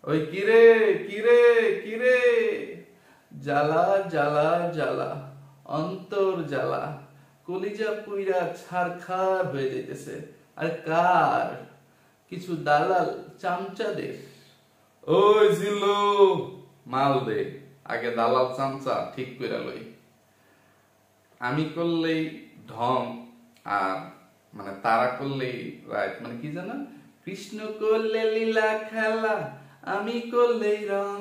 ওই কিরে কিরে কিরে, জ্বালা জ্বালা জ্বালা, অন্তর জ্বালা, কলিজা পুইরা ছারখার হয়ে যাইতেছে। আর কার? কিছু দালাল চামচাদের। ওই জিল্লু, মাল দে আগে, দালাল চামচা ঠিক কইরা লই। আমি করলেই ঢং, আর মানে তারা করলেই রাইট, মানে কি জানো, কৃষ্ণ করলে লীলা খেলা, আমি করলেই রং।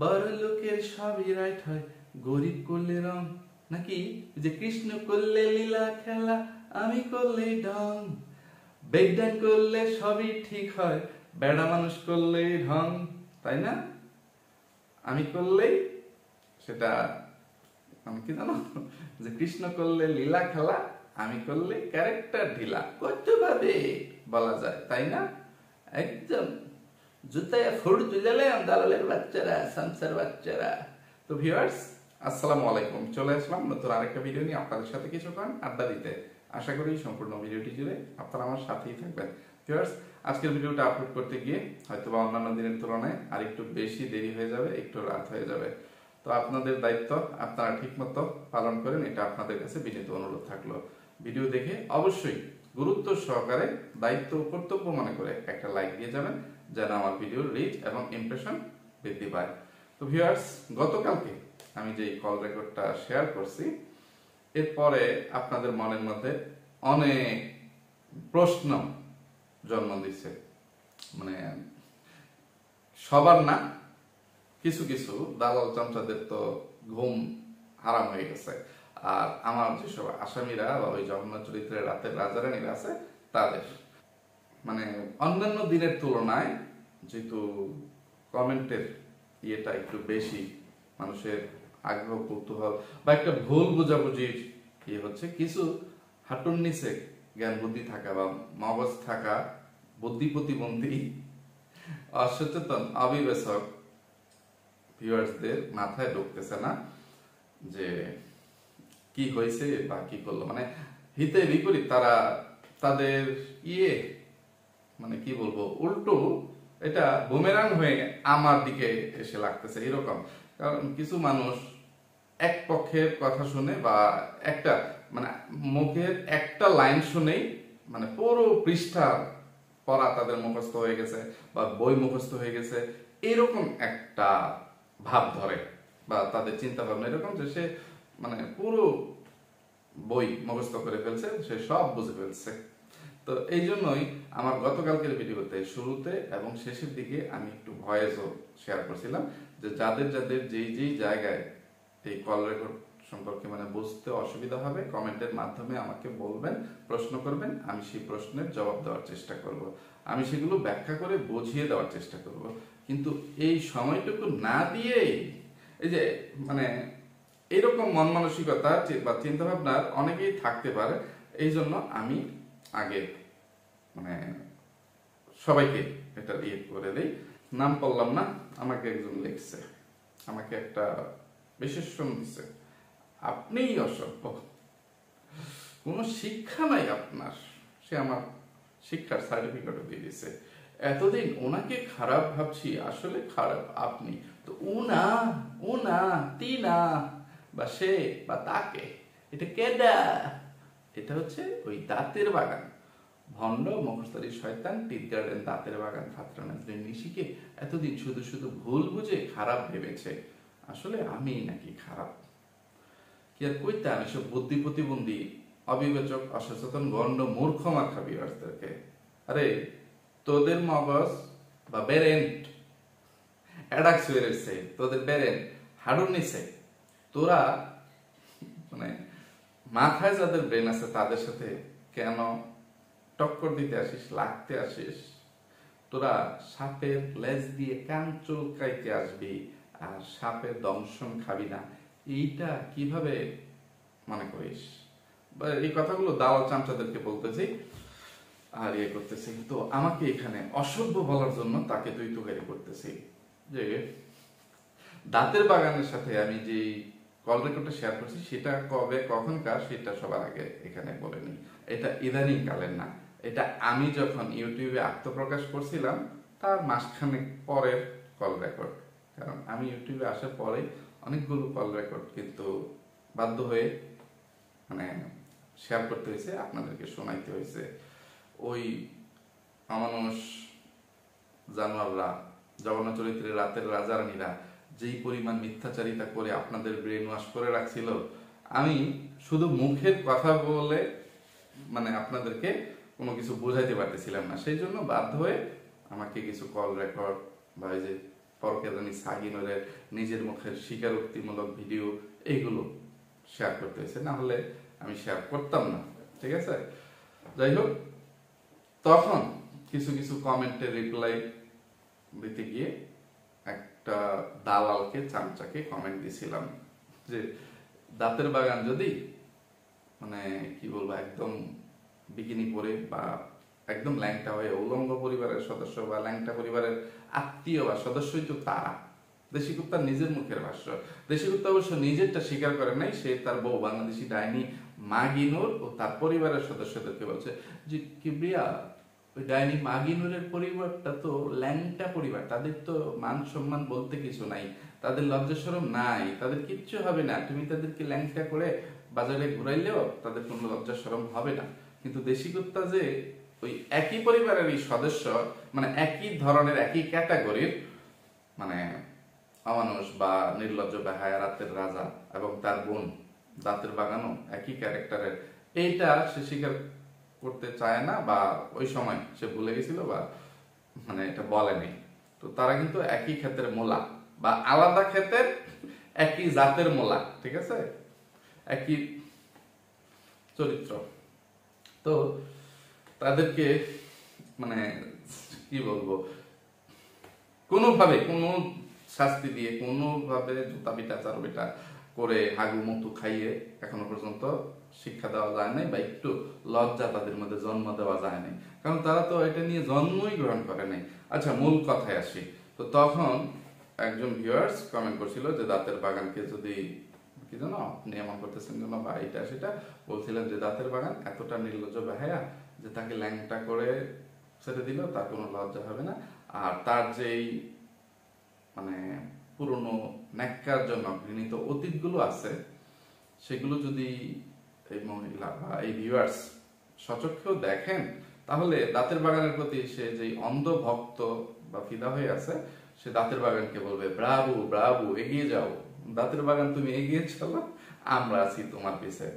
বড় লোকের সবই রাইট হয়, গরিব করলে রং। নাকি যে কৃষ্ণ করলে লীলা খেলা, আমি করলেই ঢং। বেদান করলে সবই ঠিক হয়, বেড়া মানুষ করলেই ঢং, তাই না? আমি করলেই সেটা মানে কি জানো, যে কৃষ্ণ করলে লীলা খেলা, আমি করলে ক্যারেক্টার ঢিলা, কত ভাবে বলা যায়, তাই না? একদম জুতায় ফুড় তুলে দালালের বাচ্চারা, সংসার বাচ্চারা। তো ভিউয়ার্স, আসসালামু আলাইকুম। চলে আসলাম নতুন আরেকটা ভিডিও নিয়ে আপনাদের সাথে কিছুক্ষণ আড্ডা দিতে। আশা করি সম্পূর্ণ ভিডিওটি জুড়ে আপনারা আমার সাথেই থাকবেন। ভিউয়ার্স, আজকের ভিডিওটা আপলোড করতে গিয়ে হয়তোবা অন্যান্য দিনের তুলনায় আর একটু বেশি দেরি হয়ে যাবে, একটু রাত হয়ে যাবে। তো আপনাদের দায়িত্ব আপনারা ঠিকমতো পালন করেন, এটা আপনাদের কাছে বিনীত অনুরোধ থাকলো। ভিডিও দেখে অবশ্যই গুরুত্ব সহকারে দায়িত্ব ও কর্তব্য মনে করে একটা লাইক দিয়ে যাবেন, যেন আমার ভিডিওর রিচ এবং ইমপ্রেশন বৃদ্ধি পায়। তো ভিউয়ার্স, গতকালকে আমি যে কল রেকর্ডটা শেয়ার করছি, এরপরে আপনাদের মনের মধ্যে অনেক প্রশ্ন জন্ম দিচ্ছে। মানে সবার না, কিছু কিছু দালাল চামচাদের তো ঘুম হারাম হয়ে গেছে। আর আমার যেসব আসামিরা বা ওই জগন্নাথ চরিত্রের রাতের রাজারানীরা আছে, তাদের মানে অন্যান্য দিনের তুলনায় যেহেতু কমেন্টের ইয়েটা একটু বেশি, মানুষের আগ্রহ কৌতূহল বা একটা ভুল বোঝাবুঝির ইয়ে হচ্ছে, কিছু হাঁটুর নিচে জ্ঞান বুদ্ধি থাকা বা মগজ থাকা বুদ্ধি প্রতিবন্ধী অসচেতন অবিবেচক ভিউয়ার্সদের মাথায় ঢুকতেছে না যে কি হয়েছে বা কি করলো, মানে হিতে বিপরীত তারা তাদের ইয়ে মানে কি বলবো, উল্টো এটা বুমেরাং হয়ে আমার দিকে এসে লাগতেছে এরকম। কারণ কিছু মানুষ এক পক্ষের কথা শুনে বা একটা মানে মুখের একটা লাইন শুনেই মানে পুরো পৃষ্ঠা পড়া তাদের মুখস্থ হয়ে গেছে বা বই মুখস্থ হয়ে গেছে, এরকম একটা ভাব ধরে বা তাদের চিন্তা ভাবনা এরকম যে সে মানে পুরো বই মুখস্থ করে ফেলছে, সে সব বুঝে ফেলছে। তো এই জন্যই আমার গতকালকের ভিডিওতে শুরুতে এবং শেষের দিকে আমি একটু ভয়েসও শেয়ার করছিলাম যে যাদের যাদের যেই যেই জায়গায় এই কল রেকর্ড সম্পর্কে মানে বুঝতে অসুবিধা হবে, কমেন্টের মাধ্যমে আমাকে বলবেন, প্রশ্ন করবেন, আমি সেই প্রশ্নের জবাব দেওয়ার চেষ্টা করব, আমি সেগুলো ব্যাখ্যা করে বুঝিয়ে দেওয়ার চেষ্টা করব। কিন্তু এই সময়টুকু না দিয়েই এই যে মানে এইরকম মন মানসিকতা বা চিন্তা ভাবনার অনেকেই থাকতে পারে, এই জন্য আমি আগে মানে সবাইকে এটা ইয়ে করে দেই। নাম বললাম না, আমাকে একজন লিখছে, আমাকে একটা বিশেষণ দিচ্ছে, আপনিই অসভ্য, কোনো শিক্ষা নাই আপনার। সে আমার শিক্ষার সার্টিফিকেটও দিয়ে দিছে। এতদিন ওনাকে খারাপ ভাবছি, আসলে খারাপ আপনি। তো ও না তি না বা সে বা তাকে, এটা কেডা? এটা হচ্ছে ওই দাঁতের বাগান ভণ্ড মুখস্থরি শয়তান টিট গার্ডেন দাঁতের বাগান ফাতরা নাজরিন নিশিকে এতদিন শুধু শুধু ভুল বুঝে খারাপ ভেবেছে, আসলে আমি নাকি খারাপ। কি আর কইতাম এসব বুদ্ধি প্রতিবন্ধী অবিবেচক অসচেতন গণ্ড মূর্খ মার্কা ভিউয়ার্সদেরকে। আরে তোদের মগজ বা বেরেন্ট অ্যাডাক্স হয়ে রয়েছে, তোদের বেরেন্ট হাড়ুর নিচে, তোরা মানে মাথায় যাদের ব্রেন আছে তাদের সাথে কেন টক্কর দিতে আসিস, লাগতে আসিস? তোরা সাপের লেজ দিয়ে কান চুলকাইতে আসবি আর সাপের দংশন খাবি না, এইটা কিভাবে মনে করিস? এই কথাগুলো দালাল চামচাদেরকে বলতেছি আর ইয়ে করতেছি। তো আমাকে এখানে অসভ্য বলার জন্য তাকে তুই তুকারি করতেছি যে দাঁতের বাগানের সাথে আমি যে কল রেকর্ডটা শেয়ার করছি সেটা কবে কখনকার সেটা সবার আগে এখানে বলে নিই। এটা ইদানিং কালের না, এটা আমি যখন ইউটিউবে আত্মপ্রকাশ করছিলাম তার মাসখানেক পরের কল রেকর্ড। কারণ আমি ইউটিউবে আসার পরে অনেকগুলো কল রেকর্ড কিন্তু বাধ্য হয়ে মানে শেয়ার করতে হয়েছে, আপনাদেরকে শোনাইতে হয়েছে। ওই অমানুষ জানোয়াররা, জঘন্য চরিত্রের রাতের রাজারানীরা যেই পরিমাণ মিথ্যাচারিতা করে আপনাদের ব্রেন ওয়াশ করে রাখছিল, আমি শুধু মুখের কথা বলে মানে আপনাদেরকে কোনো কিছু বোঝাইতে পারতেছিলাম না। সেই জন্য বাধ্য হয়ে আমাকে কিছু কল রেকর্ড বা এই যে পরকেদানি সাগিনের নিজের মুখের স্বীকারোক্তিমূলক ভিডিও এইগুলো শেয়ার করতে হয়েছে, না হলে আমি শেয়ার করতাম না। ঠিক আছে, যাই হোক, তখন কিছু কিছু কমেন্টে রিপ্লাই দিতে গিয়ে একটা দালালকে চামচাকে কমেন্ট দিছিলাম যে দাঁতের বাগান যদি মানে কি বলবো একদম বিকিনি পরে বা একদম ল্যাংটা হয়ে উলঙ্গ পরিবারের সদস্য বা ল্যাংটা পরিবারের আত্মীয় বা সদস্যই তো তারা। দেশি কুত্তার নিজের মুখের ভাষ্য। দেশি কুত্তা অবশ্য নিজেরটা স্বীকার করে নাই, সে তার বউ বাংলাদেশি ডাইনি মাগিনুর ও তার পরিবারের সদস্যদেরকে বলছে যে কিবরিয়া ওই ডাইনি মাগিনুরের পরিবারটা তো ল্যাংটা পরিবার, তাদের তো মান সম্মান বলতে কিছু নাই, তাদের লজ্জা শরম নাই, তাদের কিচ্ছু হবে না, তুমি তাদেরকে ল্যাংটা করে বাজারে ঘুরাইলেও তাদের কোনো লজ্জা শরম হবে না। কিন্তু দেশি কুত্তা যে ওই একই পরিবারেরই সদস্য, মানে একই ধরনের একই ক্যাটাগরির মানে অমানুষ বা নির্লজ্জ বেহায়া রাতের রাজা এবং তার বোন দাঁতের বাগানও একই ক্যারেক্টারের, এইটা সে স্বীকার করতে চায় না বা ওই সময় সে ভুলে গেছিল বা মানে এটা বলেনি। তো তারা কিন্তু একই ক্ষেতের মোলা বা আলাদা ক্ষেতের একই জাতের মোলা, ঠিক আছে, একই চরিত্র। তো তাদেরকে মানে কি বলবো, কোনোভাবে কোনো শাস্তি দিয়ে কোনোভাবে জুতা পিটা চার পিটা করে হাগু মুতু খাইয়ে এখনো পর্যন্ত শিক্ষা দেওয়া যায় নাই বা একটু লজ্জা তাদের মধ্যে জন্ম দেওয়া যায় নাই, কারণ তারা তো এটা নিয়ে জন্মই গ্রহণ করে নাই। আচ্ছা, মূল কথায় আসি। তো তখন একজন ভিউয়ার্স কমেন্ট করছিল যে দাঁতের বাগানকে যদি কি জানো আপনি এমন করতেছেন জন্য বা এটা সেটা বলছিলেন যে দাঁতের বাগান এতটা নির্লজ্জ বেহায়া যে তাকে ল্যাংটা করে ছেড়ে দিল, তার কোনো লজ্জা হবে না। আর তার যেই মানে পুরনো ন্যাক্কার জন্য ঘৃণিত অতীতগুলো আছে সেগুলো যদি এই মহিলা বা এই ভিউয়ার্স সচক্ষেও দেখেন, তাহলে দাঁতের বাগানের প্রতি সে যেই অন্ধ ভক্ত বা ফিদা হয়ে আছে, সে দাঁতের বাগানকে বলবে ব্রাভো ব্রাভো, এগিয়ে যাও দাঁতের বাগান, তুমি এগিয়ে চলো, আমরা আছি তোমার পিছে।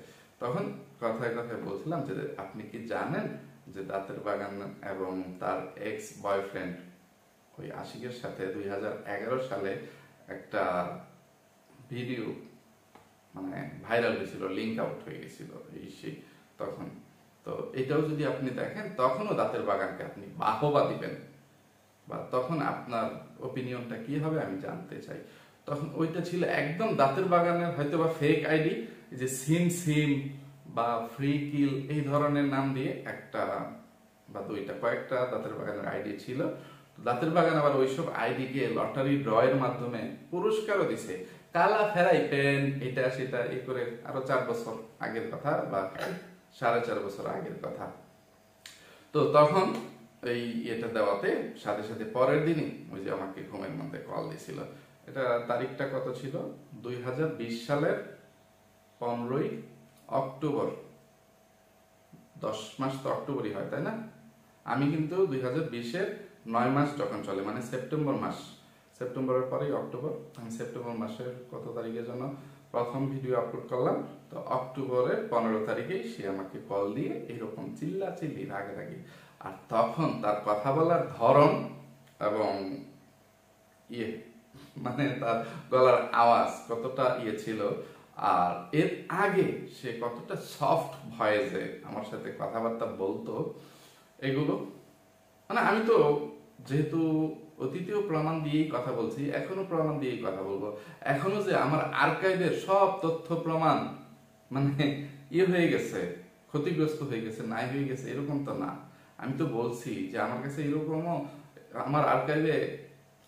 তখন কথায় কথায় বলছিলাম যে আপনি কি জানেন যে দাঁতের বাগান এবং তার এক্স বয়ফ্রেন্ড ওই আশিকের সাথে 2011 সালে একটা ভিডিও মানে ভাইরাল হয়েছিল, লিঙ্ক আউট হয়ে গেছিল এই সেই তখন। তো এটাও যদি আপনি দেখেন তখনও দাঁতের বাগানকে আপনি বাহবা দিবেন বা তখন আপনার ওপিনিয়নটা কি হবে আমি জানতে চাই। তখন ওইটা ছিল একদম দাঁতের বাগানের হয়তো বা ফেক আইডি, যে সিম সিম বা ফ্রি কিল এই ধরনের নাম দিয়ে একটা বা দুইটা কয়েকটা দাঁতের বাগানের আইডি ছিল। দাঁতের বাগান আবার ওইসব আইডিকে লটারি ড্রয়ের মাধ্যমে পুরস্কারও দিছে, কালা ফেরাই পেন এটা সেটা এই করে। আরো 4 বছর আগের কথা বা 4.5 বছর আগের কথা। তো তখন এই এটা দেওয়াতে সাথে সাথে পরের দিনই ওই যে আমাকে ঘুমের মধ্যে কল দিছিল। এটা তারিখটা কত ছিল, 2020 সালের 15ই অক্টোবর। 10 মাস তো অক্টোবরই হয় তাই না? আমি কিন্তু 2020-এর 9 মাস যখন চলে মানে সেপ্টেম্বর মাস, সেপ্টেম্বরের পরেই অক্টোবর, আমি সেপ্টেম্বর মাসের কত তারিখের জন্য প্রথম ভিডিও আপলোড করলাম, তো অক্টোবরের 15 তারিখেই সে আমাকে কল দিয়ে এরকম চিল্লা চিল্লি রাগারাগি। আর তখন তার কথা বলার ধরন এবং ইয়ে মানে তার গলার আওয়াজ কতটা ইয়ে ছিল, আর এর আগে সে কতটা সফট ভয়েসে আমার সাথে কথাবার্তা বলতো, এগুলো মানে আমি তো যেহেতু অতীতেও প্রমাণ দিয়েই কথা বলছি, এখনো প্রমাণ দিয়েই কথা বলবো। এখনো যে আমার আর্কাইভের সব তথ্য প্রমাণ মানে ইয়ে হয়ে গেছে, ক্ষতিগ্রস্ত হয়ে গেছে, নাই হয়ে গেছে এরকম তো না। আমি তো বলছি যে আমার কাছে এরকমও আমার আর্কাইভে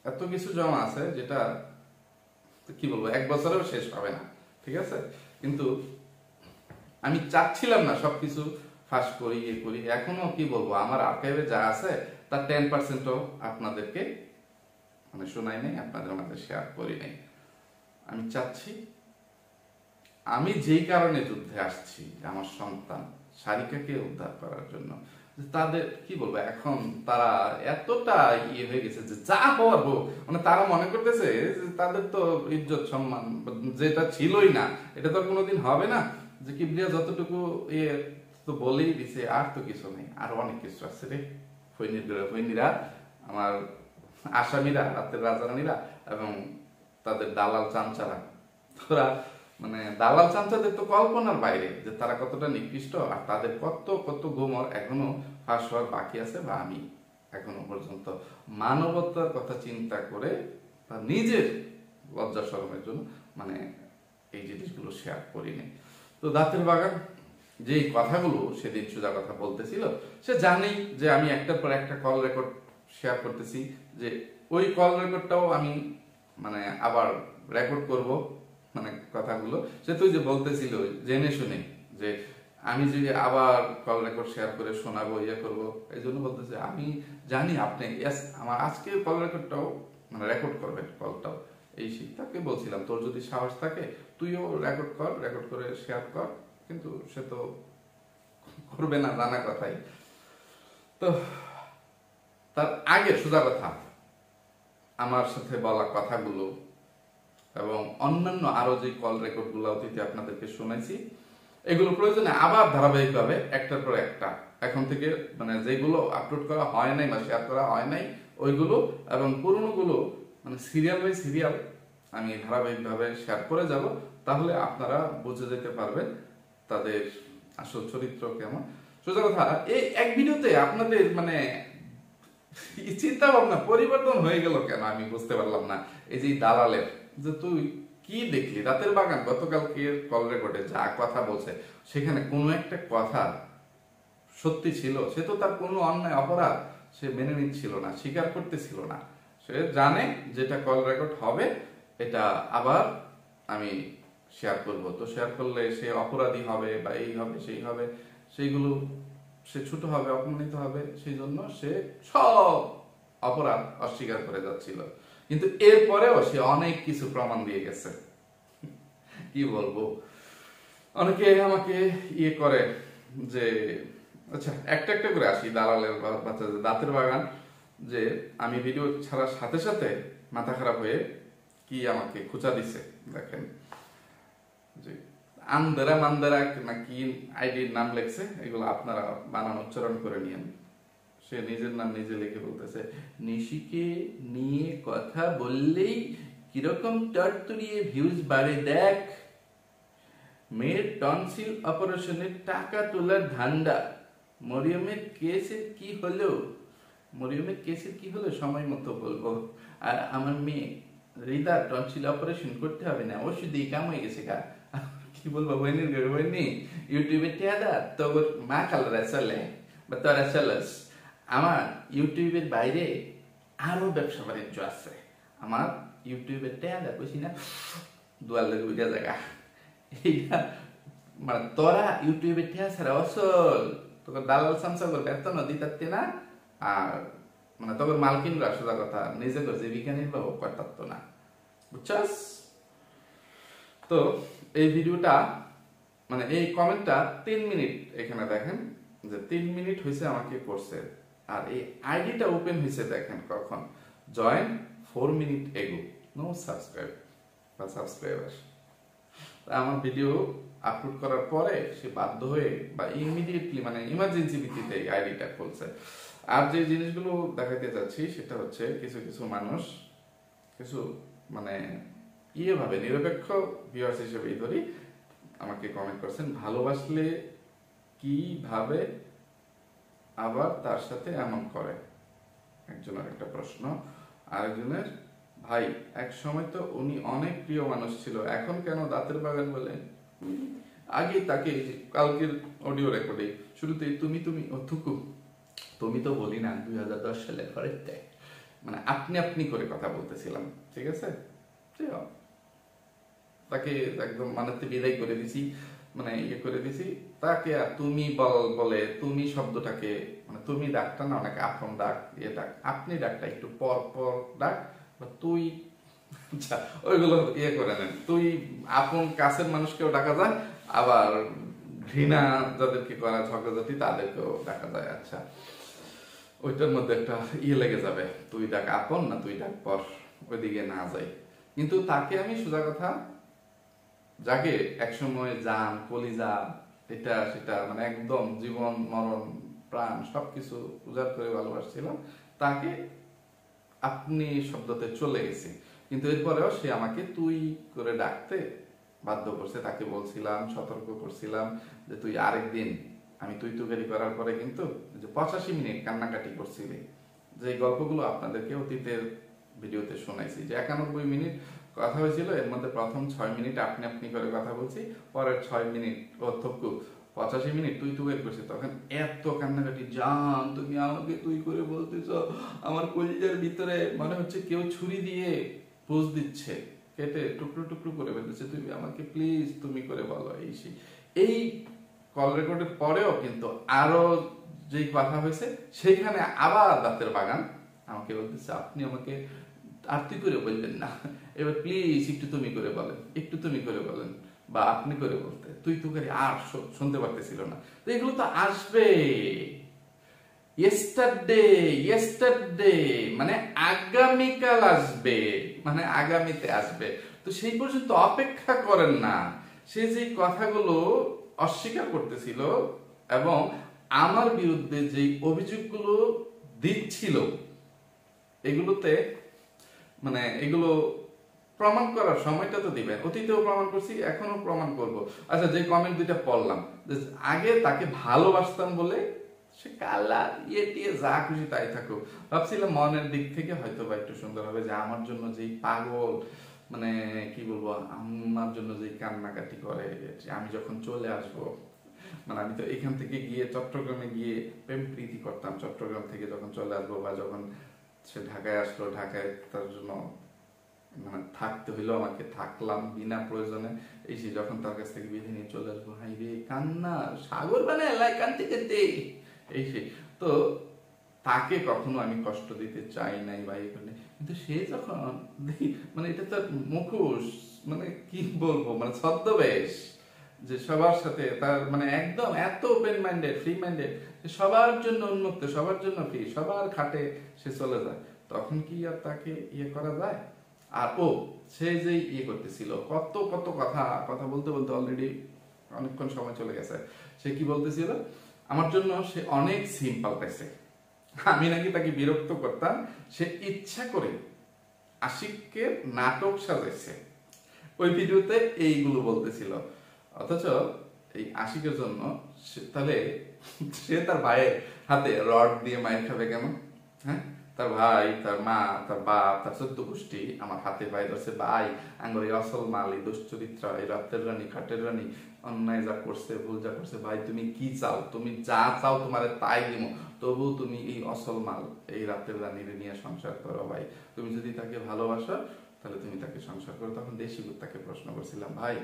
এত কিছু জমা আছে যেটা কি বলবো 1 বছরেও শেষ হবে না, ঠিক আছে। কিন্তু আমি চাচ্ছিলাম না সবকিছু ফাঁস করি ইয়ে করি। এখনো কি বলবো আমার আর্কাইভে যা আছে তার 10%ও আপনাদেরকে মানে শোনাই নাই, আপনাদের মাঝে শেয়ার করি নাই। আমি চাচ্ছি, আমি যেই কারণে যুদ্ধে আসছি আমার সন্তান সারিকাকে উদ্ধার করার জন্য, তাদের কি বলবো, এখন তারা এতটা ইয়ে হয়ে গেছে যে যা হওয়ার হোক, মানে তারা মনে করতেছে যে তাদের তো ইজ্জত সম্মান যেটা ছিলই না, এটা তো কোনোদিন হবে না, যে কিবরিয়া যতটুকু ইয়ে তো বলেই দিছে, আর তো কিছু নেই, আর অনেক কিছু আছে রে। ফৈনিরা আমার আসামিরা, রাতের রাজারানীরা এবং তাদের দালাল চামচারা, তোরা মানে দালাল চামচাদের তো কল্পনার বাইরে যে তারা কতটা নিকৃষ্ট, আর তাদের কত কত গোমর এখনো ফাঁস হওয়ার বাকি আছে, বা আমি এখনো পর্যন্ত মানবতার কথা চিন্তা করে বা নিজের লজ্জা শরমের জন্য মানে এই জিনিসগুলো শেয়ার করিনি। তো দাঁতের বাগান যে কথাগুলো সেদিন সোজা কথা বলতেছিল, সে জানি যে আমি একটার পর একটা কল রেকর্ড শেয়ার করতেছি, যে ওই কল রেকর্ডটাও আমি মানে আবার রেকর্ড করব, মানে কথাগুলো সে তুই যে বলতেছিল জেনে শুনে যে আমি যে আবার কল রেকর্ড শেয়ার করে শোনাবো, ইয়ে করবো, এই জন্য বলতেছে আমি জানি আপনি আমার আজকের কল রেকর্ডটাও মানে রেকর্ড করবেন, কলটাও এই তাকে বলছিলাম তোর যদি সাহস থাকে তুইও রেকর্ড কর, রেকর্ড করে শেয়ার কর, কিন্তু সে তো করবে না, জানা কথাই। তো তার আগে সোজা কথা আমার সাথে বলা কথাগুলো এবং অন্যান্য আরো যে কল রেকর্ড গুলো অতীতে আপনাদেরকে শোনাইছি, এগুলো প্রয়োজনে আবার ধারাবাহিকভাবে একটার পর একটা এখন থেকে মানে যেগুলো আপলোড করা হয় নাই বা শেয়ার করা হয় নাই ওইগুলো এবং পুরনো গুলো মানে সিরিয়াল বাই সিরিয়াল আমি ধারাবাহিকভাবে শেয়ার করে যাব, তাহলে আপনারা বুঝে যেতে পারবেন তাদের আসল চরিত্র কেমন। সোজা কথা, এই এক ভিডিওতে আপনাদের মানে চিন্তা ভাবনা পরিবর্তন হয়ে গেল কেন আমি বুঝতে পারলাম না। এই যে দালালের যে তুই কি দেখলি রাতের বাগান গতকালকে কল রেকর্ডে যা কথা বলছে, সেখানে কোনো একটা কথা সত্যি ছিল, সে তো তার কোনো অন্যায় অপরাধ সে মেনে নিচ্ছিল না, স্বীকার করতেছিল না। সে জানে যেটা কল রেকর্ড হবে এটা আবার আমি শেয়ার করব, তো শেয়ার করলে সে অপরাধী হবে বা এই হবে সেই হবে, সেইগুলো সে ছোট হবে, অপমানিত হবে, সেই জন্য সে সব অপরাধ অস্বীকার করে যাচ্ছিল। কিন্তু এরপরেও সে অনেক কিছু প্রমাণ দিয়ে গেছে। কি বলবো, অনেকে আমাকে ইয়ে করে যে আচ্ছা একটা একটা করে আসি দালালের বাচ্চা দাঁতের বাগান, যে আমি ভিডিও ছাড়ার সাথে সাথে মাথা খারাপ হয়ে কি আমাকে খোঁচা দিছে দেখেন, যে আন্দারা মান্দারা না কি আইডির নাম লেখছে, এগুলো আপনারা বানান উচ্চারণ করে নিয়েন। সে নিজের নাম নিজে লিখে বলতেছে, নিশিকে নিয়ে কথা বললেই কিরকম টরটরিয়ে ভিউজ বাড়ে দেখ, মেয়ের টনসিল অপারেশনের টাকা তোলার ধান্দা, মরিয়মের কেসের কি হলো, মরিয়মের কেসের কি হলো সময় মতো বলবো, আর আমার মেয়ে রিদার টনসিল অপারেশন করতে হবে না, ওষুধই কাম হয়ে গেছে গা। কি বলবো বইনির ঘরে বইনি ইউটিউবে টেয়াদা তোর মা কালরা চলে বা তোরা চলস। আমার ইউটিউবের বাইরে আরো ব্যবসা বাণিজ্য আছে, আমার ইউটিউবের টেয়াদা বুঝি না দুয়ার লেগে বুঝা জায়গা এইটা, মানে তোরা ইউটিউবের টেয়া ছাড়া অসল তোকে দালাল সামসা করবে এত নদী তাতে না, আর মানে তোর মালকিনরা সোজা কথা নিজে জীবিকা নির্বাহ করতে না, বুঝছাস। তো এই ভিডিওটা মানে এই কমেন্টটা 3 মিনিট এখানে দেখেন, যে 3 মিনিট হয়েছে আমাকে করছে, আর এই আইডিটা ওপেন হয়েছে দেখেন কখন, জয়েন 4 মিনিট এগো, নো সাবস্ক্রাইব বা সাবস্ক্রাইবার। আমার ভিডিও আপলোড করার পরে সে বাধ্য হয়ে বা ইমিডিয়েটলি মানে ইমার্জেন্সি ভিত্তিতে এই আইডিটা খুলছে। আর যে জিনিসগুলো দেখাতে যাচ্ছি সেটা হচ্ছে কিছু কিছু মানুষ কিছু মানে ইয়ে ভাবে নিরপেক্ষ ভিউয়ার্স হিসেবেই ধরি আমাকে কমেন্ট করছেন, ভালোবাসলে কিভাবে আবার তার সাথে এমন করে, একজনের একটা প্রশ্ন, আরেকজনের ভাই এক সময় তো উনি অনেক প্রিয় মানুষ ছিল, এখন কেন দাঁতের বাগান বলে, আগে তাকে কালকের অডিও রেকর্ডে শুরুতেই তুমি তুমি অথুকু তুমি তো বলি না 2010 সালের পরের মানে আপনি আপনি করে কথা বলতেছিলাম, ঠিক আছে, তাকে একদম মানাতে বিদায় করে দিছি, মানে ইয়ে করে দিছি তাকে। আর তুমি বলে তুমি শব্দটাকে মানে তুমি ডাকটা না অনেক আপন ডাক, ইয়ে ডাক, আপনি ডাকটা একটু পর পর ডাক বা তুই, আচ্ছা ওইগুলো ইয়ে করে নেন। তুই আপন কাছের মানুষকেও ডাকা যায়, আবার ঘৃণা যাদেরকে করা ঝগড়াঝাটি তাদেরকেও ডাকা যায়। আচ্ছা ওইটার মধ্যে একটা ইয়ে লেগে যাবে, তুই ডাক আপন না তুই ডাক পর, ওইদিকে না যাই। কিন্তু তাকে আমি সোজা কথা, যাকে একসময় জান কলিজা এটা সেটা মানে একদম জীবন মরণ প্রাণ সবকিছু উজাড় করে ভালোবাসছিলাম, তাকে আপনি শব্দতে চলে গেছে। কিন্তু এরপরেও সে আমাকে তুই করে ডাকতে বাধ্য করছে। তাকে বলছিলাম, সতর্ক করছিলাম যে তুই আরেকদিন, আমি তুই তুকারি করার পরে কিন্তু যে 85 মিনিট কান্নাকাটি করছিলি, যে গল্পগুলো আপনাদেরকে অতীতের ভিডিওতে শোনাইছি, যে 91 মিনিট কথা হয়েছিল, এর মধ্যে প্রথম 6 মিনিট আপনি আপনি করে কথা বলছি, পরের 6 মিনিট ও থপকু 85 মিনিট তুই তুই করছি। তখন এত কান্নাকাটি, জান তুমি আমাকে তুই করে বলতেছ, আমার কলিজার ভিতরে মনে হচ্ছে কেউ ছুরি দিয়ে পোজ দিচ্ছে, কেটে টুকরো টুকরো করে ফেলতেছে, তুমি আমাকে প্লিজ তুমি করে বলো। এই কল রেকর্ডের পরেও কিন্তু আরো যেই কথা হয়েছে সেইখানে আবার দাঁতের বাগান আমাকে বলতেছে আপনি আমাকে আর তুই করে বলবেন না, এবার প্লিজ একটু তুমি করে বলেন, একটু তুমি করে বলেন, বা আপনি করে বলতে তুই তুকারি আর শুনতে পারতেছিল না। তো এগুলো তো আসবে, ইয়েস্টারডে মানে আগামীকাল আসবে, মানে আগামীতে আসবে। তো সেই পর্যন্ত অপেক্ষা করেন না। সে যে কথাগুলো অস্বীকার করতেছিল এবং আমার বিরুদ্ধে যে অভিযোগগুলো দিচ্ছিল, এগুলোতে মানে এগুলো প্রমাণ করার সময়টা তো দিবেন। অতীতেও প্রমাণ করছি, এখনো প্রমাণ করব। আচ্ছা যে কমেন্ট দুইটা পড়লাম, আগে তাকে ভালোবাসতাম বলে সে কালার ইয়ে টিয়ে যা খুশি তাই থাকুক, ভাবছিলাম মনের দিক থেকে হয়তো বা একটু সুন্দর হবে, যে আমার জন্য যেই পাগল মানে কি বলবো, আমার জন্য যেই কান্নাকাটি করে, আমি যখন চলে আসব, মানে আমি তো এখান থেকে গিয়ে চট্টগ্রামে গিয়ে প্রেম প্রীতি করতাম, চট্টগ্রাম থেকে যখন চলে আসবো বা যখন সে ঢাকায় আসলো, ঢাকায় তার জন্য মানে থাকতে হইলো আমাকে, থাকলাম বিনা প্রয়োজনে, এই সে যখন তার কাছ থেকে বিধি নিয়ে চলে আসবো, হাই রে কান্নার সাগর মানে এলাই কানতে কানতে এই সে। তো তাকে কখনো আমি কষ্ট দিতে চাই নাই বা এই করে, কিন্তু সে যখন মানে এটা তো মুখোশ, মানে কি বলবো মানে ছদ্মবেশ, যে সবার সাথে তার মানে একদম এত ওপেন মাইন্ডেড ফ্রি মাইন্ডেড, সবার জন্য উন্মুক্ত, সবার জন্য ফ্রি, সবার খাটে সে চলে যায়, তখন কি আর তাকে ইয়ে করা যায়? আর ও সে যে ইয়ে করতেছিল কত কত কথা কথা বলতে বলতে অলরেডি অনেকক্ষণ সময় চলে গেছে। সে কি বলতেছিল, আমার জন্য সে অনেক সিম পাল্টাইছে, আমি নাকি তাকে বিরক্ত করতাম, সে ইচ্ছা করে আশিককে নাটক সাজাইছে, ওই ভিডিওতে এইগুলো বলতেছিল। অথচ এই আশিকের জন্য তাহলে সে তার ভাইয়ের হাতে রড দিয়ে মায়ের খাবে কেন? হ্যাঁ, তার ভাই, তার মা, তার বাপ, তার 14 গোষ্ঠী আমার হাতে পায়ে ধরছে, ভাই আঙ্গুর এই অসল মাল, এই দুশ্চরিত্র, এই রাতের রানী, খাটের রানী, অন্যায় যা করছে, ভুল যা করছে, ভাই তুমি কি চাও, তুমি যা চাও তোমার তাই দিব, তবু তুমি এই অসল মাল, এই রাতের রানীর নিয়ে সংসার করো ভাই, তুমি যদি তাকে ভালোবাসো তাহলে তুমি তাকে সংসার করো। তখন দেশি তাকে প্রশ্ন করছিলাম, ভাই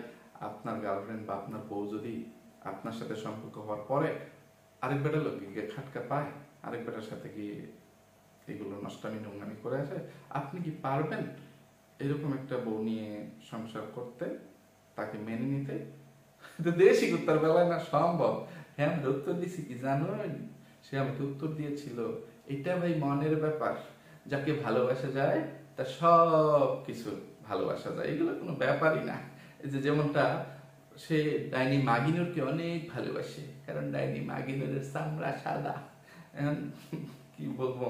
আপনার গার্লফ্রেন্ড বা আপনার বউ যদি আপনার সাথে সম্পর্ক হওয়ার পরে আরেক বেটার লোক গিয়ে খাটকা পায়, আরেক বেটার সাথে গিয়ে এগুলো নষ্টামি নোংরামি করে আসে, আপনি কি পারবেন এরকম একটা বউ নিয়ে সংসার করতে, তাকে মেনে নিতে? দেশি কুত্তার বেলায় না সম্ভব। হ্যাঁ আমি উত্তর দিছি কি জানেন, সে আমাকে উত্তর দিয়েছিল, এটা ভাই মনের ব্যাপার, যাকে ভালোবাসা যায় তার সব কিছু ভালোবাসা যায়, এগুলো কোনো ব্যাপারই না। এই যে যেমনটা সে ডাইনি মাগিনুরকে অনেক ভালোবাসে, কারণ ডাইনি মাগিনুরের চামড়া সাদা, কি বলবো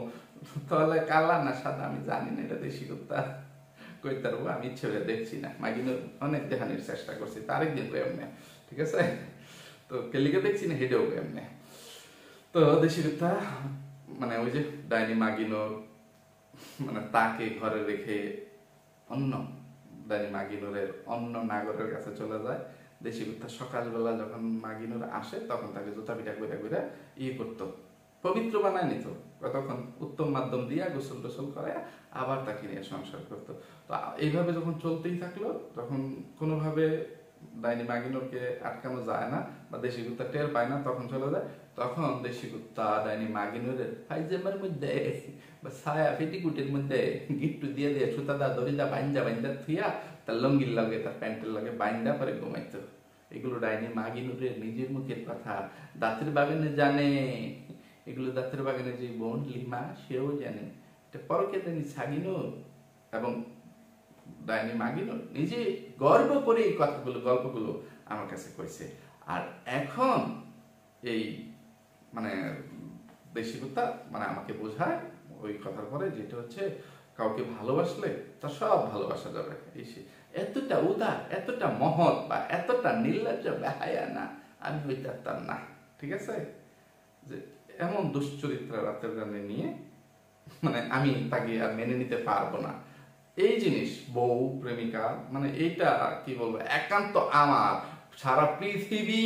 তাহলে কালা না সাদা আমি জানি না, এটা দেশি কুত্তা কই তারবো, আমি ইচ্ছে করে দেখছি না, মাগিনুর অনেক দেখানোর চেষ্টা করছি, তার একদিন এমনি ঠিক আছে, তো কেলিকে দেখছি না হেডেও এমনি। তো দেশি কুত্তা মানে ওই যে ডাইনি মাগিনুর মানে তাকে ঘরে রেখে অন্য ডাইনি মাগিনুরের অন্য নাগরের কাছে চলে যায়। দেশি কুত্তা সকালবেলা যখন মাগিনুর আসে তখন তাকে জুতা পিটা করে করে ইয়ে করতো, পবিত্র বানায় নিত, তখন উত্তম মাধ্যম দিয়া গোসল টোসল করে আবার তাকে নিয়ে সংসার করতো। তো এইভাবে যখন চলতেই থাকলো, তখন কোনোভাবে ডাইনি মাগিনোরকে আটকানো যায় না বা দেশি কুত্তা টের পায় না, তখন চলে যায়। তখন দেশি কুত্তা ডাইনি মাগিনোরের ফাইজামার মধ্যে বা ছায়া পেটিকুটের মধ্যে গিট্টু দিয়ে দিয়ে সুতা দা দড়ি দা বাইন্দা থুইয়া তার লঙ্গির লাগে তার প্যান্টের লাগে বাইন্দা পরে ঘুমাইতো। এগুলো ডাইনি মাগিনুরের নিজের মুখের কথা, দাঁতের বাগানে জানে। এগুলো দাঁতের বাগানে যে বোন লিমা সেও জানে। এটা পরকে ডাইনি ছাগিনুর এবং ডাইনি মাগিনুর নিজে গর্ব করে এই কথাগুলো গল্পগুলো আমার কাছে কইছে। আর এখন এই মানে দেশি কুত্তা মানে আমাকে বোঝায় ওই কথার পরে, যেটা হচ্ছে কাউকে ভালোবাসলে তার সব ভালোবাসা যাবে। এই এতটা উদার, এতটা মহৎ বা এতটা নির্লজ্জ বেহায়া না আমি হইতাম না। ঠিক আছে, যে এমন দুশ্চরিত্র রাতের গানে নিয়ে মানে আমি তাকে আর মেনে নিতে পারবো না। এই জিনিস বউ প্রেমিকা মানে এইটা কি বলবো, একান্ত আমার সারা পৃথিবী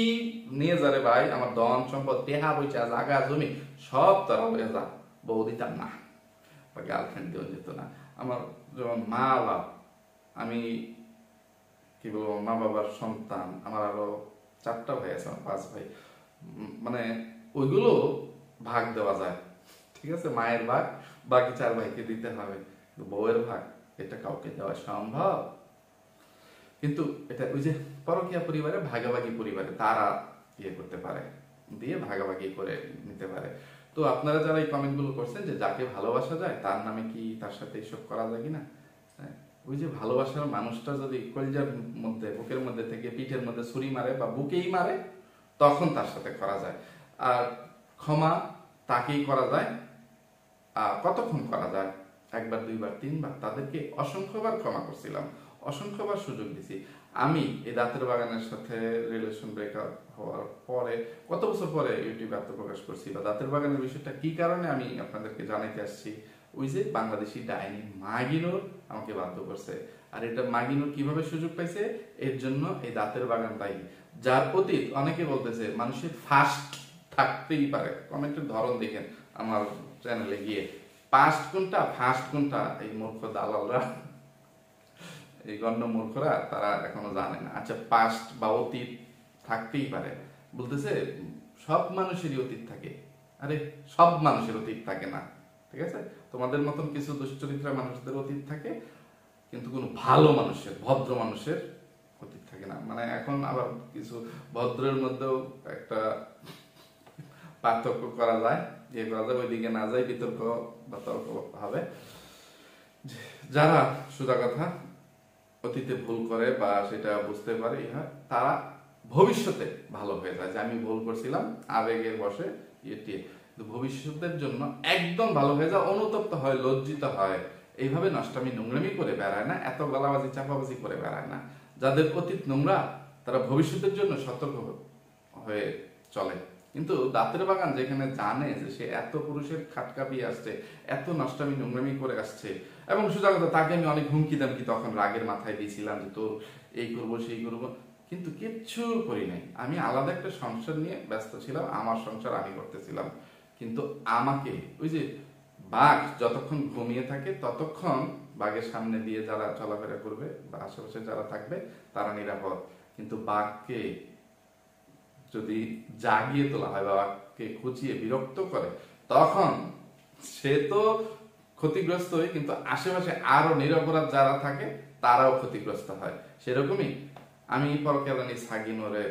নিয়ে যারে ভাই, আমার ধন সম্পদ দেহা বইচা জাগা জমি সব তারা হয়ে যা, বউ দিতাম না বা গার্লফ্রেন্ড দিয়েও যেত না। আমার যেমন মা বাপ, আমি কি বলবো মা বাবার সন্তান, আমার আরো 4টা ভাই আছে, আমার 5 ভাই, মানে ওইগুলো ভাগ দেওয়া যায়। ঠিক আছে, মায়ের ভাগ বাকি 4 ভাইকে দিতে হবে, বউয়ের ভাগ এটা কাউকে দেওয়া সম্ভব? কিন্তু এটা ওই যে পরকীয়া পরিবারে ভাগাভাগি পরিবারে তারা ইয়ে করতে পারে, দিয়ে ভাগাভাগি করে নিতে পারে। তো আপনারা যারা এই কমেন্টগুলো করছেন যে যাকে ভালোবাসা যায় তার নামে কি তার সাথে এসব করা যায় কিনা, ওই যে ভালোবাসার মানুষটা যদি কলিজার মধ্যে বুকের মধ্যে থেকে পিঠের মধ্যে ছুরি মারে বা বুকেই মারে তখন তার সাথে করা যায়। আর ক্ষমা তাকেই করা যায়। কতক্ষণ করা যায়? 1 বার 2 বার 3 বার, তাদেরকে অসংখ্যবার ক্ষমা করছিলাম, অসংখ্যবার সুযোগ দিছি। আমি এই দাঁতের বাগানের সাথে রিলেশন ব্রেকআপ হওয়ার পরে কত বছর পরে ইউটিউবে আত্মপ্রকাশ করছি বা দাঁতের বাগানের বিষয়টা কি কারণে আমি আপনাদেরকে জানাইতে আসছি, ওই যে বাংলাদেশি ডাইনি মাগিনুর আমাকে বাধ্য করছে। আর এটা মাগিনুর কিভাবে সুযোগ পাইছে, এর জন্য এই দাঁতের বাগান দায়ী। যার অতীত অনেকে বলতেছে মানুষের ফার্স্ট থাকতেই পারে, কমেন্টের ধরন দেখেন আমার চ্যানেলে গিয়ে, পাস্ট কোনটা ফার্স্ট কোনটা এই মূর্খ দালালরা, এই গণ্য মূর্খরা তারা এখনো জানে না। আচ্ছা, পাস্ট বা অতীত থাকতেই পারে বলতেছে, সব মানুষেরই অতীত থাকে। আরে সব মানুষের অতীত থাকে না, ঠিক আছে? তোমাদের মতন কিছু দুশ্চরিত্রা মানুষদের অতীত থাকে, কিন্তু কোনো ভালো মানুষের, ভদ্র মানুষের অতীত থাকে না। মানে এখন আবার কিছু ভদ্রের মধ্যেও একটা পার্থক্য করা যায়, যে করা যায় ওইদিকে না যায়, বিতর্ক বা তর্ক হবে। যারা সোজা কথা অতীতে ভুল করে বা সেটা বুঝতে পারে, তারা ভবিষ্যতে ভালো হয়ে যায়, যে আমি ভুল করছিলাম আবেগের বশে ইয়ে, ভবিষ্যতের জন্য একদম ভালো হয়ে যায়, অনুতপ্ত হয়, লজ্জিত হয়, এইভাবে নষ্টামি নোংরামি করে বেড়ায় না, এত গলাবাজি চাপাবাজি করে বেড়ায় না। যাদের অতীত নোংরা তারা ভবিষ্যতের জন্য সতর্ক হয়ে চলে। কিন্তু দাঁতের বাগান যেখানে জানে যে সে এত পুরুষের খাটকাপি আসছে, এত নষ্টামি নোংরামি করে আসছে, এবং সোজা কথা তাকে আমি অনেক হুমকি দামকি তখন রাগের মাথায় দিয়েছিলাম যে তোর এই করবো সেই করবো, কিন্তু কিচ্ছু করি নাই। আমি আলাদা একটা সংসার নিয়ে ব্যস্ত ছিলাম, আমার সংসার আমি করতেছিলাম। কিন্তু আমাকে ওই যে বাঘ যতক্ষণ ঘুমিয়ে থাকে ততক্ষণ বাঘের সামনে দিয়ে যারা চলাফেরা করবে বা আশেপাশে যারা থাকবে তারা নিরাপদ, কিন্তু বাঘকে যদি জাগিয়ে তোলা হয় বা বাঘকে খুঁচিয়ে বিরক্ত করে তখন সে তো ক্ষতিগ্রস্ত হয়, কিন্তু আশেপাশে আরো নিরপরাধ যারা থাকে তারাও ক্ষতিগ্রস্ত হয়। সেরকমই আমি পরকেলানি সাগিনোরের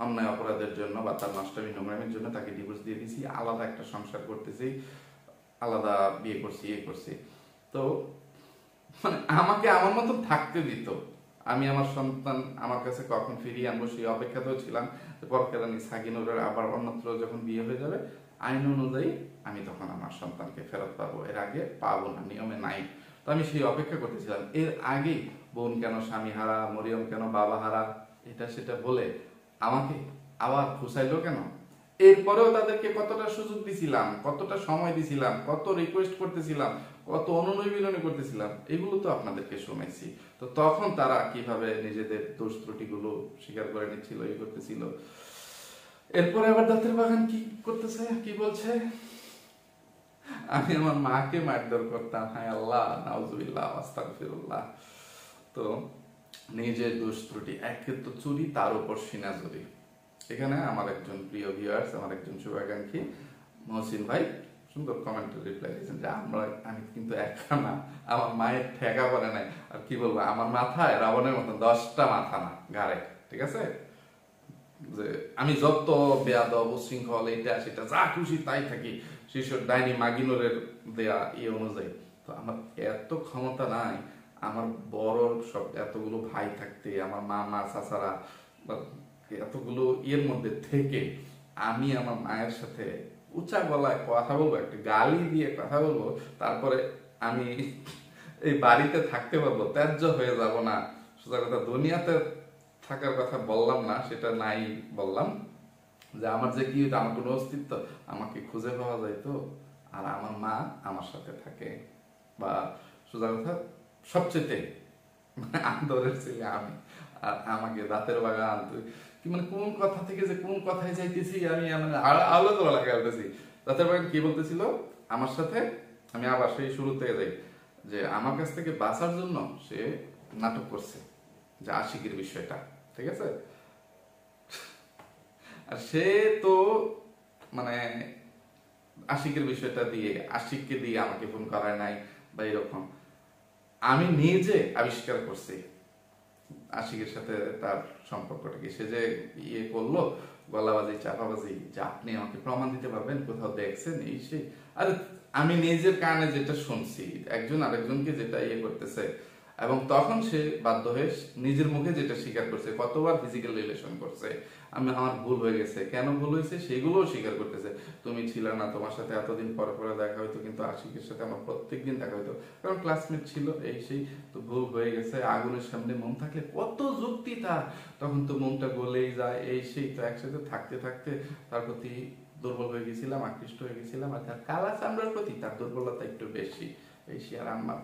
অন্যায় অপরাধের জন্য বা তার নষ্টামি নোংরামির জন্য তাকে ডিভোর্স দিয়ে দিয়েছি, আলাদা একটা সংসার করতেছি, আলাদা বিয়ে করছি, ইয়ে করছি। তো মানে আমাকে আমার মতো থাকতে দিত, আমি আমার সন্তান আমার কাছে কখন ফিরিয়ে আনবো সেই অপেক্ষাতেও ছিলাম। পরকেলানি সাগিনোরের আবার অন্যত্র যখন বিয়ে হয়ে যাবে আইন অনুযায়ী আমি তখন আমার সন্তানকে ফেরত পাবো, এর আগে পাবো না, নিয়মে নাই। তো আমি সেই অপেক্ষা করতেছিলাম। এর আগে বোন কেন স্বামী হারা, মরিয়ম কেন বাবা হারা, এটা সেটা বলে আমাকে আবার খুঁচাইলো কেন? এরপরেও তাদেরকে কতটা সুযোগ দিছিলাম, কতটা সময় দিছিলাম, কত রিকোয়েস্ট করতেছিলাম, কত অনুনয় করতেছিলাম, এগুলো তো আপনাদেরকে শুনেছি। তো তখন তারা কিভাবে নিজেদের দোষ ত্রুটিগুলো স্বীকার করে নিচ্ছিল, এই করতেছিল। এরপরে আবার দাঁতের বাগান কি করতেছে, কি বলছে, আমি আমার মাকে মারধর করতাম, হায় আল্লাহ, নাউজুবিল্লাহ, আস্তাগফিরুল্লাহ। তো নিজের দোষ ত্রুটি, একে তো চুরি, তার উপর সিনাজুরি। এখানে আমার একজন প্রিয় ভিউয়ার্স, আমার একজন শুভাকাঙ্ক্ষী মহসিন ভাই সুন্দর কমেন্টে রিপ্লাই দিয়েছেন যে আমি কিন্তু একা না, আমার মায়ের ঠেকা পড়ে নাই। আর কি বলবো, আমার মাথায় রাবণের মতন 10টা মাথা না ঘাড়ে, ঠিক আছে? যে আমি যত বেয়াদব উশৃঙ্খল এটা সেটা যা খুশি তাই থাকি শিশুর ডাইনি মাগিনোরের দেয়া অনুযায়ী। তো আমার এত ক্ষমতা নাই আমার বড় সব এতগুলো ভাই থাকতে, আমার মামা চাচারা এতগুলো মধ্যে থেকে আমি আমার মায়ের সাথে উঁচা গলায় কথা বলবো, একটা গালি দিয়ে কথা বলবো, তারপরে আমি এই বাড়িতে থাকতে পারবো, ত্যায্য হয়ে যাব না। সোজা কথা, দুনিয়াতে থাকার কথা বললাম না, সেটা নাই বললাম, যে আমার যে কি আমার কোনো অস্তিত্ব, আমাকে খুঁজে পাওয়া যায় তো, আর আমার মা আমার সাথে থাকে। বা সোজা কথা, সবচেয়ে আদরের ছেলে আমি, আর আমাকে দাঁতের বাগান কি মানে কোন কথা থেকে যে কোন কথায় যাইতেছি আমি আলো তোলা লাগাইতেছি। দাঁতের বাগান কি বলতেছিল আমার সাথে, আমি আবার সেই শুরু থেকে যাই, যে আমার কাছ থেকে বাঁচার জন্য সে নাটক করছে, যে আশিকের বিষয়টা, ঠিক আছে? আর সে তো মানে আশিকের বিষয়টা দিয়ে, আশিককে দিয়ে আমাকে ফোন করায় নাই বা এরকম। আমি নিজে আবিষ্কার করছি আশিকের সাথে তার সম্পর্কটাকে। সে যে করলো গলাবাজি চাপাবাজি, যে আপনি আমাকে প্রমাণ দিতে পারবেন, কোথাও দেখছেন এই সেই। আরে আমি নিজের কানে যেটা শুনছি, একজন আরেকজনকে যেটা করতেছে, এবং তখন সে বাধ্য হয়ে নিজের মুখে যেটা স্বীকার করছে, কতবার ফিজিক্যাল রিলেশন করছে, আমার ভুল হয়ে গেছে, কেন ভুল হয়েছে সেগুলোও স্বীকার করতেছে। তুমি ছিল না, তোমার সাথে এতদিন পরে পরে দেখা হইতো, কিন্তু আশিকের সাথে আমার প্রত্যেকদিন দেখা হইতো, কারণ ক্লাসমেট ছিল, এই সেই। তো ভুল হয়ে গেছে, আগুনের সামনে মোম থাকলে কত যুক্তি তার, তখন তো মোমটা গলেই যায়, এই সেই। তো একসাথে থাকতে থাকতে তার প্রতি দুর্বল হয়ে গেছিলাম, আকৃষ্ট হয়ে গেছিলাম, আর তার কালা চামড়ার প্রতি তার দুর্বলতা একটু বেশি, এই সে। আর আমার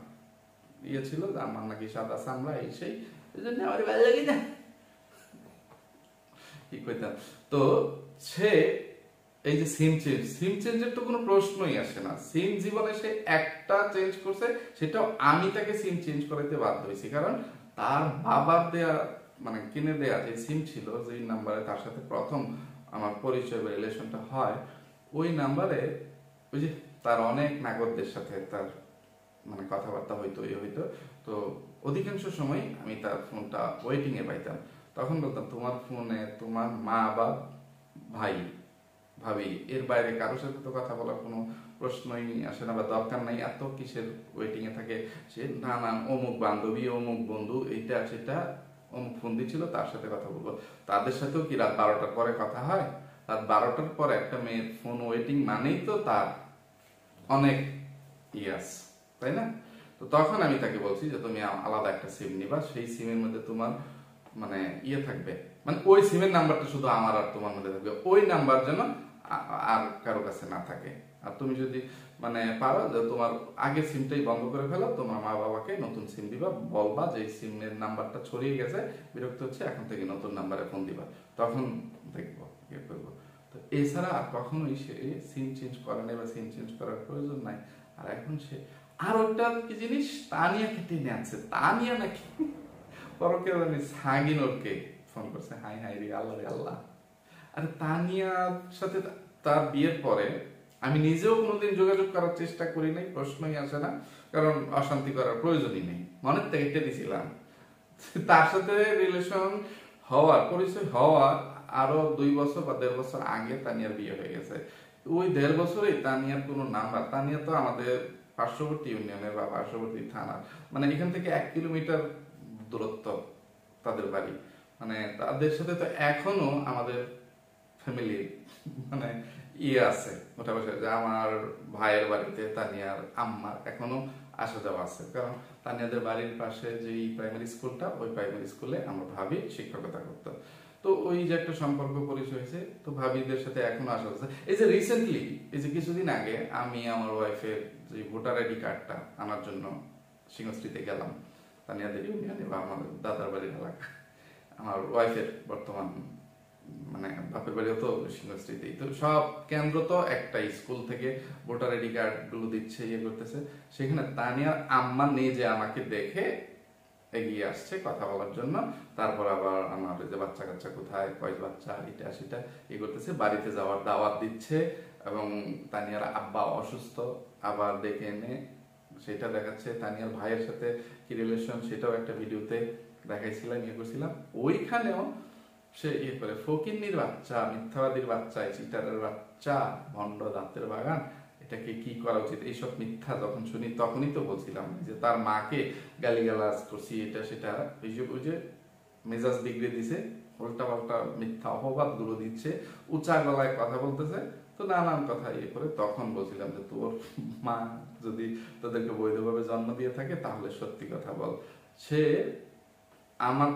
ছিল যে আমার নাকি সাদা চামড়া, এই সেই, এই জন্য আমার ভালো লাগে না, কি কইতাম। তো সে এই যে সিম চেঞ্জের তো কোনো প্রশ্নই আসে না। সিম জীবনে সে একটা চেঞ্জ করছে, সেটাও আমি তাকে সিম চেঞ্জ করাইতে বাধ্য হয়েছি, কারণ তার বাবার দেয়া মানে কিনে দেয়া যে সিম ছিল, যে নাম্বারে তার সাথে প্রথম আমার পরিচয় বা রিলেশনটা হয়, ওই নাম্বারে ওই যে তার অনেক নাগরদের সাথে তার মানে কথাবার্তা হইতো, হইতো। তো অধিকাংশ সময় আমি তার ফোনটা ওয়েটিং এ পাইতাম। তখন বলতাম, তোমার ফোনে তোমার মা বা ভাই ভাবি এর বাইরে কারোর সাথে তো কথা বলার কোনো প্রশ্নই আসে না, বা দরকার নাই, এত কিসের ওয়েটিং এ থাকে সে। নানান অমুক বান্ধবী, অমুক বন্ধু, এইটা সেটা, অমুক ফোন দিচ্ছিল, তার সাথে কথা বলবো। তাদের সাথেও কি রাত 12টার পরে কথা হয়? রাত 12টার পরে একটা মেয়ের ফোন ওয়েটিং মানেই তো তার অনেক ইয়াস, তাই না? তো তখন আমি তাকে বলছি যে তুমি আলাদা একটা সিম নিবা, সেই সিমের মধ্যে তোমার মানে থাকবে, মানে ওই সিমের নাম্বারটা শুধু আমার আর তোমার মধ্যে থাকবে, ওই নাম্বার যেন আর কারো কাছে না থাকে। আর তুমি যদি মানে পারো যে তোমার আগের সিমটাই বন্ধ করে ফেলো, তোমার মা বাবাকে নতুন সিম দিবা, বলবা যে সিমের নাম্বারটা ছড়িয়ে গেছে, বিরক্ত হচ্ছে, এখন থেকে নতুন নাম্বারে ফোন দিবা, তখন দেখবো করবো। তো এছাড়া আর কখনোই সে সিম চেঞ্জ করে নাই বা সিম চেঞ্জ করার প্রয়োজন নাই। আর এখন সে আর একটা কি জিনিস তানিয়াকে টেনে আনছে, তানিয়া নাকি পরকে জানি সাগিনোরকে ফোন করছে, হাই হাই রে আল্লাহ রে আল্লাহ। আর তানিয়ার সাথে তার বিয়ের পরে আমি নিজেও কোনোদিন যোগাযোগ করার চেষ্টা করি নাই, প্রশ্নই আসে না, কারণ অশান্তি করার প্রয়োজনই নেই, মনের থেকে কেটে দিছিলাম। তার সাথে রিলেশন হওয়ার, পরিচয় হওয়ার আরো 2 বছর বা 1.5 বছর আগে তানিয়ার বিয়ে হয়ে গেছে। ওই 1.5 বছরেই তানিয়ার কোনো নাম্বার, তানিয়া তো আমাদের পার্শ্ববর্তী ইউনিয়নের বা পার্শ্ববর্তী থানার, মানে এখান থেকে 1 কিলোমিটার দূরত্ব তাদের বাড়ি, মানে তাদের সাথে তো এখনো আমাদের ফ্যামিলি মানে আছে ওটা বসে, যে আমার ভাইয়ের বাড়িতে তানিয়ার আম্মার এখনো আসা যাওয়া আছে, কারণ তানিয়াদের বাড়ির পাশে যে প্রাইমারি স্কুলটা, ওই প্রাইমারি স্কুলে আমার ভাবি শিক্ষকতা করতো। তো ওই যে একটা সম্পর্ক পরিচয় হয়েছে, তো ভাবিদের সাথে এখনো আসা যাচ্ছে। এই যে রিসেন্টলি, এই যে কিছুদিন আগে আমি আমার ওয়াইফের যে ভোটার আইডি কার্ডটা আনার জন্য সিংহশ্রীতে গেলাম, তানিয়াদের ইউনিয়নে বা আমাদের দাদার বাড়ির এলাকা, আমার ওয়াইফের বর্তমান মানে বাপের বাড়িও তো সিংহশ্রীতেই, তো সব কেন্দ্র তো একটা স্কুল থেকে ভোটার আইডি কার্ড গুলো দিচ্ছে, করতেছে। সেখানে তানিয়ার আম্মা নিজে আমাকে দেখে এগিয়ে আসছে কথা বলার জন্য। তারপর আবার আমার যে বাচ্চা কাচ্চা কোথায়, কয় বাচ্চা, এটা সেটা ই করতেছে, বাড়িতে যাওয়ার দাওয়াত দিচ্ছে, এবং তানিয়ার আব্বা অসুস্থ আবার ডেকে এনে সেটা দেখাচ্ছে। তানিয়ার ভাইয়ের সাথে কি রিলেশন সেটাও একটা ভিডিওতে দেখাইছিলাম, ইয়ে করছিলাম। ওইখানেও সে ইয়ে করে, ফকিন্নির বাচ্চা, মিথ্যাবাদীর বাচ্চা, চিটারের বাচ্চা, ভণ্ড দাঁতের বাগান, এটাকে কি করা উচিত, এইসব মিথ্যা যখন শুনি তখনই তো বলছিলাম যে তার মাকে গালিগালাজ করছি, এটা সেটা, এইসব ওই যে মেজাজ বিগড়ে দিছে, উল্টা পাল্টা মিথ্যা অপবাদ গুলো দিচ্ছে, উঁচা গলায় কথা বলতেছে, তো নানান কথা ইয়ে করে। তখন বলছিলাম যে তোর মা যদি তোদেরকে বৈধভাবে জন্ম দিয়ে থাকে তাহলে সত্যি কথা বল, সে আমার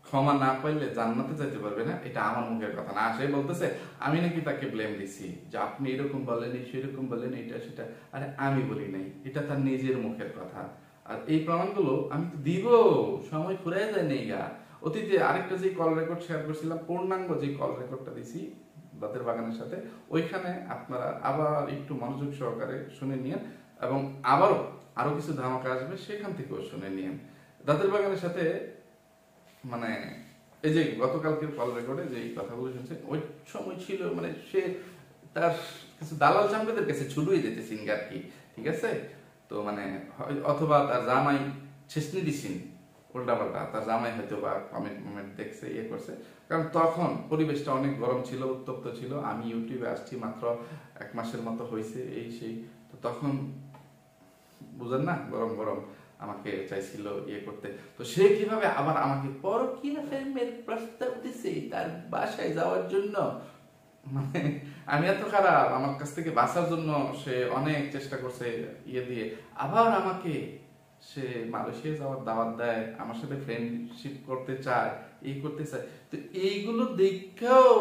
ক্ষমা না পাইলে জান্নাতে যেতে পারবে না, এটা আমার মুখের কথা না। সে বলতেছে আমি নাকি তাকে ব্লেম দিছি যে আপনি এরকম বলেন, সেরকম বলেন, এটা সেটা। আরে আমি বলি নাই, এটা তার নিজের মুখের কথা। আর এই প্রমাণগুলো আমি তো দিব, সময় ফুরাই যায় নেই গা। অতীতে আরেকটা যে কল রেকর্ড শেয়ার করছিলাম, পূর্ণাঙ্গ যে কল রেকর্ডটা দিছি দাঁতের বাগানের সাথে, ওইখানে আপনারা আবার একটু মনোযোগ সহকারে শুনে নিন, এবং আবারও আরো কিছু ধামাকা আসবে সেখান থেকেও শুনে নিন। দাঁতের বাগানের সাথে মানে এই যে গতকালকের কল রেকর্ডে যে কথাগুলো শুনছেন, ওই সময় ছিল মানে সে তার কিছু দালাল চামড়াদের কাছে ছুটুই দিতে সিঙ্গার কি, ঠিক আছে? তো মানে অথবা তার জামাই ছেসনি দিছেন উল্টাপাল্টা, তার জামাই হয়তো বা কমেন্ট দেখছে, ইয়ে করছে। কারণ তখন পরিবেশটা অনেক গরম ছিল, উত্তপ্ত ছিল। আমি ইউটিউবে আসছি মাত্র 1 মাসের মতো হয়েছে, এই সেই। তো তখন বুঝেন না, গরম গরম আমাকে চাইছিল ইয়ে করতে। তো সে কিভাবে আবার আমাকে পরকীয়া প্রেমের প্রস্তাব দিছে তার বাসায় যাওয়ার জন্য। মানে আমি এত খারাপ, আমার কাছ থেকে বাঁচার জন্য সে অনেক চেষ্টা করছে ইয়ে দিয়ে, আবার আমাকে সে মালয়েশিয়া যাওয়ার দাওয়াত দেয়, আমার সাথে ফ্রেন্ডশিপ করতে চায়, এই করতে চায়। তো এইগুলো দেখেও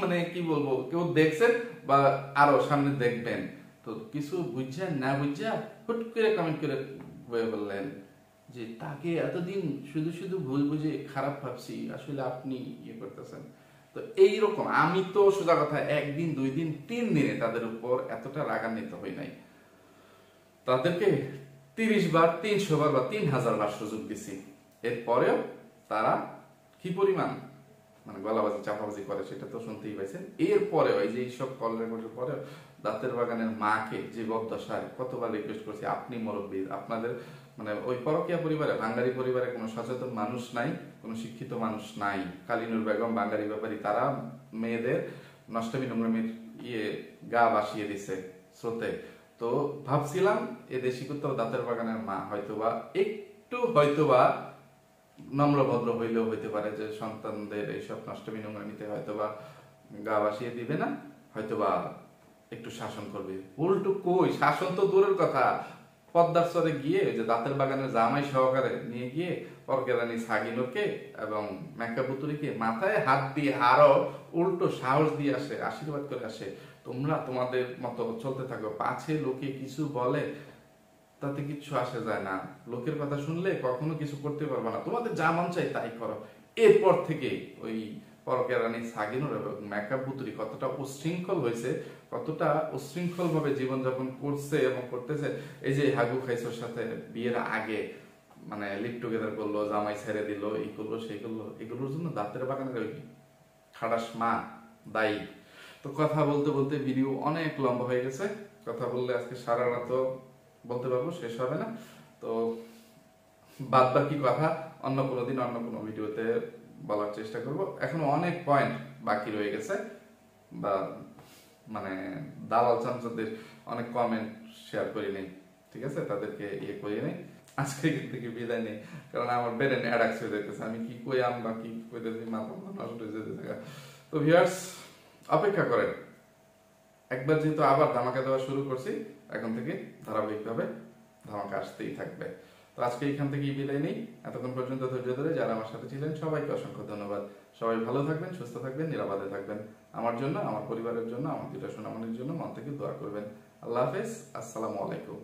মানে কি বলবো, কেউ দেখছেন বা আরো সামনে দেখবেন, তো কিছু বুঝছেন না বুঝা হুট করে কমেন্ট করে বললেন যে তাকে এতদিন শুধু শুধু ভুল বুঝে খারাপ ভাবছি, আসলে আপনি ইয়ে করতেছেন। তো এইরকম আমি তো সোজা কথা 1 দিন 2 দিন 3 দিনে তাদের উপর এতটা রাগান্বিত হই নাই। তাদেরকে 30 বার 300 বার বা 3000 বার সুযোগ দিছি, এরপরেও তারা কি পরিমাণ মানে গলাবাজি চাপাবাজি করে সেটা তো শুনতেই পাইছেন। এরপরেও এই যে এইসব কল রেকর্ডের পরেও দাঁতের বাগানের মাকে যে বদদশায় কতবার রিকোয়েস্ট করছি, আপনি মুরব্বী, আপনাদের মানে ওই পরকীয়া পরিবারে, বাঙালি পরিবারে কোনো সচেতন মানুষ নাই, কোনো শিক্ষিত মানুষ নাই। কালিনুর বেগম, বাঙালি ব্যাপারী, তারা মেয়েদের নষ্টমী নোংরামির ইয়ে গা ভাসিয়ে দিছে স্রোতে। তো ভাবছিলাম এ দেশি কুত্তা দাঁতের বাগানের মা হয়তোবা একটু হয়তোবা নম্র ভদ্র হইলেও হইতে পারে যে সন্তানদের এইসব নষ্টমী নোংরামিতে হয়তোবা গা ভাসিয়ে দিবে না, হয়তোবা একটু শাসন করবে। উল্টো কই, শাসন তো দূরের কথা, পদ্মার চরে গিয়ে ওই যে দাঁতের বাগানের জামাই সহকারে নিয়ে গিয়ে পরকেরানি সাগিনুরকে এবং মেকা পুতুরিকে মাথায় হাত দিয়ে আরো উল্টো সাহস দিয়ে আসে, আশীর্বাদ করে আসে, তোমরা তোমাদের মতো চলতে থাকো, পাছে লোকে কিছু বলে তাতে কিছু আসে যায় না, লোকের কথা শুনলে কখনো কিছু করতে পারবে না, তোমাদের যা মন চাই তাই করো। এরপর থেকে ওই পরকেরানি সাগিনুর এবং মেকআপ পুতুরি কতটা উশৃঙ্খল হয়েছে, কতটা উশৃঙ্খল ভাবে জীবনযাপন করছে এবং করতেছে। এই যে হাগু খাইসোর সাথে বিয়ের আগে মানে লিভ টুগেদার করলো, জামাই ছেড়ে দিল, এই করলো সেই করলো, এগুলোর জন্য দাঁতের বাগানের ওই খাড়াস মা দায়ী। তো কথা বলতে বলতে ভিডিও অনেক লম্বা হয়ে গেছে, কথা বললে আজকে সারা রাত বলতে পারবো, শেষ হবে না। তো বাদ বাকি কথা অন্য কোনো দিন অন্য কোনো ভিডিওতে বলার চেষ্টা করব। এখনো অনেক পয়েন্ট বাকি রয়ে গেছে, বা মানে দালাল চামচাদের অনেক কমেন্ট শেয়ার করি নেই, ঠিক আছে, তাদেরকে ইয়ে করি নেই। আজকে থেকে বিদায় নেই, কারণ আমার ব্রেন অ্যাডাক্ট হয়ে যেতেছে, আমি কি কই আম বা কি কইতেছি মাথা নষ্ট হয়ে যেতেছে। তো ভিউয়ার্স অপেক্ষা করেন, একবার যেহেতু আবার ধামাকা দেওয়া শুরু করছি, এখন থেকে ধারাবাহিকভাবে ধামাকা আসতেই থাকবে। তো আজকে এখান থেকেই বিদায় নেই। এতক্ষণ পর্যন্ত ধৈর্য ধরে যারা আমার সাথে ছিলেন সবাইকে অসংখ্য ধন্যবাদ। সবাই ভালো থাকবেন, সুস্থ থাকবেন, নিরাপদে থাকবেন। আমার জন্য, আমার পরিবারের জন্য, আমার দুটা সোনামণির জন্য মন থেকে দোয়া করবেন। আল্লাহ হাফেজ, আসসালামু আলাইকুম।